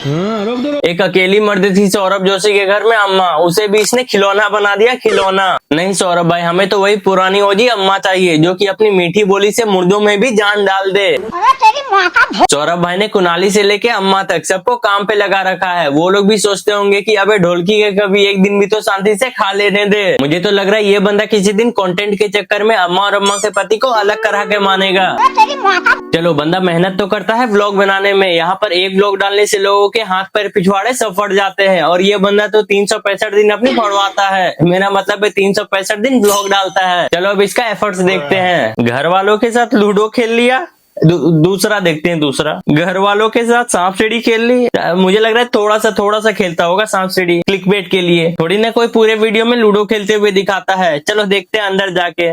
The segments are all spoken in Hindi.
रोक दो। एक अकेली मर्द थी सौरभ जोशी के घर में अम्मा, उसे भी इसने खिलौना बना दिया, खिलौना। नहीं सौरभ भाई, हमें तो वही पुरानी ओजी अम्मा चाहिए जो कि अपनी मीठी बोली से मुर्दों में भी जान डाल दे। सौरभ भाई ने कुनाली से लेके अम्मा तक सबको काम पे लगा रखा है। वो लोग भी सोचते होंगे कि अबे ढोलकी के कभी एक दिन भी तो शांति से खा लेने दे। मुझे तो लग रहा है ये बंदा किसी दिन कंटेंट के चक्कर में अम्मा और अम्मा के पति को अलग करा के मानेगा। चलो बंदा मेहनत तो करता है व्लॉग बनाने में, यहाँ पर एक व्लॉग डालने से लोगों के हाथ पैर पिछवाड़े सब फट जाते हैं, और ये बंदा तो 365 दिन अपनी पढ़वाता है। मेरा मतलब है 365 दिन व्लॉग डालता है। चलो अब इसका एफर्ट्स देखते हैं। घर वालों के साथ लूडो खेल लिया, दूसरा देखते हैं। दूसरा, घर वालों के साथ सांप सीढ़ी खेल ली। मुझे लग रहा है थोड़ा सा खेलता होगा सांप सीढ़ी, क्लिकबेट के लिए। थोड़ी ना कोई पूरे वीडियो में लूडो खेलते हुए दिखाता है। चलो देखते हैं अंदर जाके।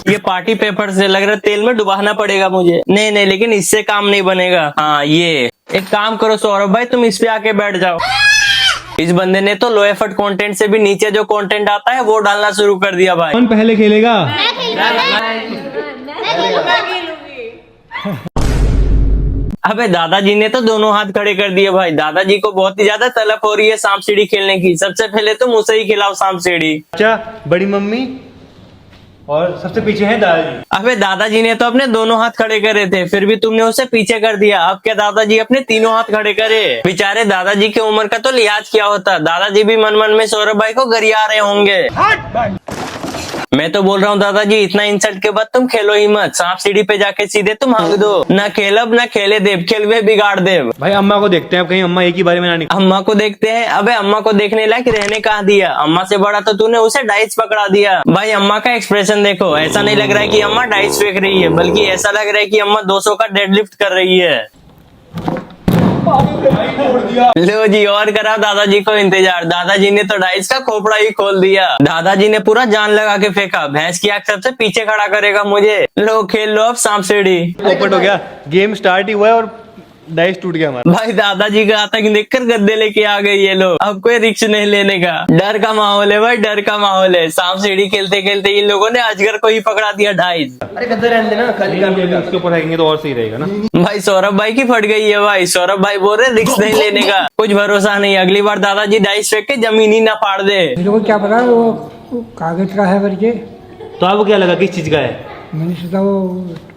ये पार्टी पेपर से लग रहा है तेल में डुबाना पड़ेगा मुझे। नहीं, लेकिन इससे काम नहीं बनेगा। हाँ, ये एक काम करो सौरभ भाई, तुम इस पे आके बैठ जाओ। इस बंदे ने तो लो एफर्ट कंटेंट से भी नीचे जो कंटेंट आता है वो डालना शुरू कर दिया भाई। कौन पहले खेलेगा? अबे दादाजी ने तो दोनों हाथ खड़े कर दिए भाई। दादाजी को बहुत ही ज्यादा तलब हो रही है सांप सीढ़ी खेलने की। सबसे पहले तुम उसे ही खिलाओ सांप सीढ़ी। अच्छा, बड़ी मम्मी और सबसे पीछे है दादाजी। अबे दादाजी ने तो अपने दोनों हाथ खड़े करे थे, फिर भी तुमने उसे पीछे कर दिया। अब क्या दादाजी अपने तीनों हाथ खड़े करे? बेचारे दादाजी की उम्र का तो लिहाज किया होता। दादाजी भी मन मन में सौरभ भाई को गरिया रहे होंगे। मैं तो बोल रहा हूँ दादाजी, इतना इंसल्ट के बाद तुम खेलो ही मत। सांप सीढ़ी पे जाके सीधे तुम हक दो। ना खेलब ना खेले देव, खेलवे बिगाड़ देव। भाई अम्मा को देखते हैं, अब कहीं अम्मा एक ही बारे में ना निकले। अम्मा को देखते हैं? अबे अम्मा को देखने लायक रहने कहाँ दिया? अम्मा से बड़ा तो तूने उसे डाइस पकड़ा दिया। भाई अम्मा का एक्सप्रेशन देखो, ऐसा नहीं लग रहा है कि अम्मा डाइस फेंक रही है, बल्कि ऐसा लग रहा है कि अम्मा 200 का डेडलिफ्ट कर रही है। लो जी, और करा दादाजी को इंतजार। दादाजी ने तो डाइस का खोपड़ा ही खोल दिया। दादाजी ने पूरा जान लगा के फेंका। भैंस की आंख सबसे पीछे खड़ा करेगा मुझे। लो खेल लो अब सांप सीढ़ी। ओपन हो गया, गेम स्टार्ट ही हुआ है और डाइस टूट गया हमारा। भाई दादाजी का आतंक देखकर गद्दे लेके आ गए ये लोग। अब कोई रिस्क नहीं लेने का, डर का माहौल है भाई, डर का माहौल है। सांप सीढ़ी खेलते खेलते इन लोगों ने अजगर को ही पकड़ा दिया डाइस। अरे गद्दे रहने देना, खाली इसके ऊपर रखेंगे तो और सही रहेगा ना। भाई सौरभ भाई की फट गई है भाई। सौरभ भाई बोल रहे रिस्क नहीं लेने का, कुछ भरोसा नहीं। अगली बार दादाजी डाइस फेंक के जमीन ही ना फाड़ दे। मेरे को क्या पता वो कागज का है करके। तो आपको क्या लगा किस चीज का है? मैंने सोचा वो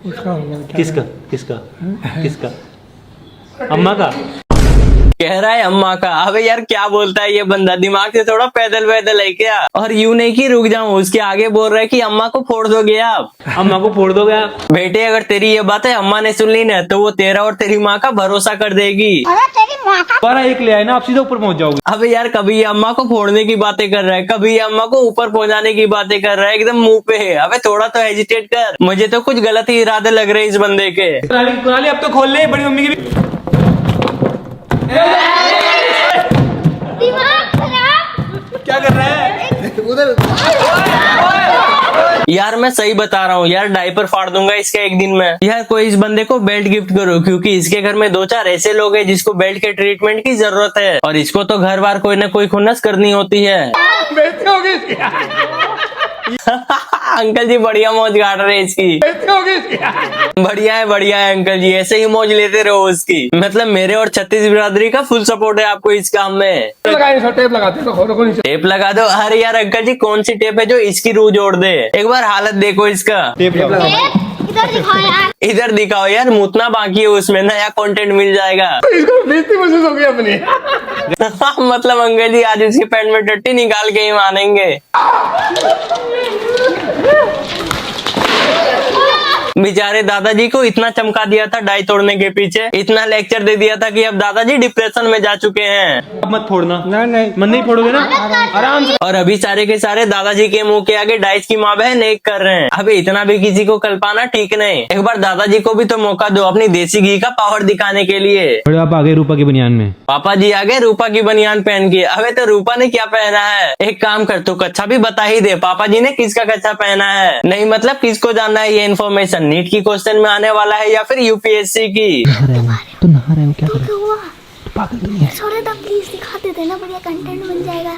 उसका होगा। किसका किसका किसका? अम्मा का? कह रहा है अम्मा का। अबे यार क्या बोलता है ये बंदा, दिमाग से थोड़ा पैदल वैदल है क्या? और यूं नहीं कि रुक जाऊं, उसके आगे बोल रहा है कि अम्मा को फोड़ दोगे आप। अम्मा को फोड़ दोगे आप? बेटे अगर तेरी ये बात है अम्मा ने सुन ली ना, तो वो तेरा और तेरी माँ का भरोसा कर देगी। दोबारा एक ले आए ना, आप सीधे ऊपर पहुंच जाओगे। अबे यार कभी ये अम्मा को फोड़ने की बातें कर रहा है, कभी ये अम्मा को ऊपर पहुंचाने की बातें कर रहा है, एकदम मुंह पे है। अबे थोड़ा तो हेजिटेट कर। मुझे तो कुछ गलत ही इरादे लग रहे इस बंदे के। कुनाली अब तो खोल ले, बड़ी मम्मी की भी। क्या कर रहा है उधर? यार मैं सही बता रहा हूँ यार, डायपर फाड़ दूंगा इसका एक दिन में। यार कोई इस बंदे को बेल्ट गिफ्ट करो, क्योंकि इसके घर में 2-4 ऐसे लोग हैं जिसको बेल्ट के ट्रीटमेंट की जरूरत है, और इसको तो घर बार कोई ना कोई खुन्नस करनी होती है। अंकल जी बढ़िया मौज गाड़ रहे हैं इसकी। बढ़िया है अंकल जी, ऐसे ही मौज लेते रहो उसकी। मतलब मेरे और 36 बिरादरी का फुल सपोर्ट है आपको इस काम में। टेप लगाते तो टेप लगा दो। अरे यार अंकल जी कौन सी टेप है जो इसकी रूह जोड़ दे? एक बार हालत देखो इसका। इधर दिखाओ यार। इधर दिखाओ यार, मुतना बाकी है उसमें, नया कंटेंट मिल जाएगा। इसको बेइज्जती महसूस हो गई अपनी। मतलब अंकल जी आज उसके पैंट में टट्टी निकाल के ही मानेंगे। बेचारे दादाजी को इतना चमका दिया था डाई तोड़ने के पीछे, इतना लेक्चर दे दिया था कि अब दादाजी डिप्रेशन में जा चुके हैं। अब मत फोड़ना। नहीं मन नहीं फोड़ोगे ना, आराम से। और अभी सारे के सारे दादाजी के मुंह के आगे डाइस की माँ बहन एक कर रहे हैं। अभी इतना भी किसी को कल पाना ठीक नहीं। एक बार दादाजी को भी तो मौका दो अपनी देसी घी का पावर दिखाने के लिए। आप आ गए रूपा की बनियान में। पापा जी आ गए रूपा की बनियान पहन के। अबे तो रूपा ने क्या पहना है? एक काम कर, तू कच्छा भी बता ही दे, पापा जी ने किसका कच्छा पहना है। नहीं मतलब किसको जानना है ये इन्फॉर्मेशन? नीट की क्वेश्चन में आने वाला है या फिर यूपीएससी की? तो नहा रहे हो क्या कर रहे हो? पागल नहीं है। छोड़े तो प्लीज दिखाते देना, बढ़िया कंटेंट बन जाएगा।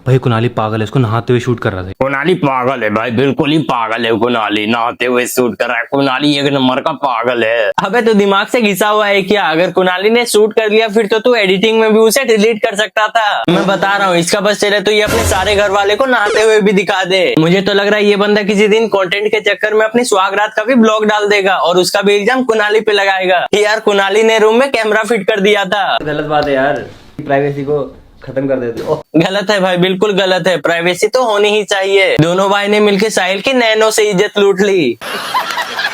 भाई कुनाली पागल है, इसको नहाते हुए शूट कर रहा था। कुनाली पागल है भाई, बिल्कुल ही पागल है कुनाली, नहाते हुए शूट कर रहा है। कुनाली एक नंबर का पागल है। अबे तो दिमाग से घिसा हुआ है क्या? अगर कुनाली ने शूट कर लिया फिर तो तू एडिटिंग में भी उसे डिलीट कर सकता था। मैं बता रहा हूँ, इसका बस चले तो ये अपने सारे घर वाले को नहाते हुए भी दिखा दे। मुझे तो लग रहा है ये बंदा किसी दिन कंटेंट के चक्कर में अपनी सुहागरात का भी ब्लॉग डाल देगा और उसका भी एग्जाम कुनाली पे लगाएगा कि यार कुनाली ने रूम में कैमरा फिट कर दिया था। गलत बात है यार, प्राइवेसी को खत्म कर देते हो। गलत है भाई, बिल्कुल गलत है। प्राइवेसी तो होनी ही चाहिए। दोनों भाई ने मिलकर साहिल की नैनो से इज्जत लूट ली।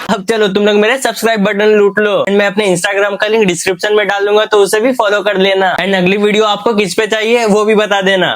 अब चलो तुम लोग मेरे सब्सक्राइब बटन लूट लो। एंड मैं अपने इंस्टाग्राम का लिंक डिस्क्रिप्शन में डाल दूंगा, तो उसे भी फॉलो कर लेना। एंड अगली वीडियो आपको किस पे चाहिए वो भी बता देना।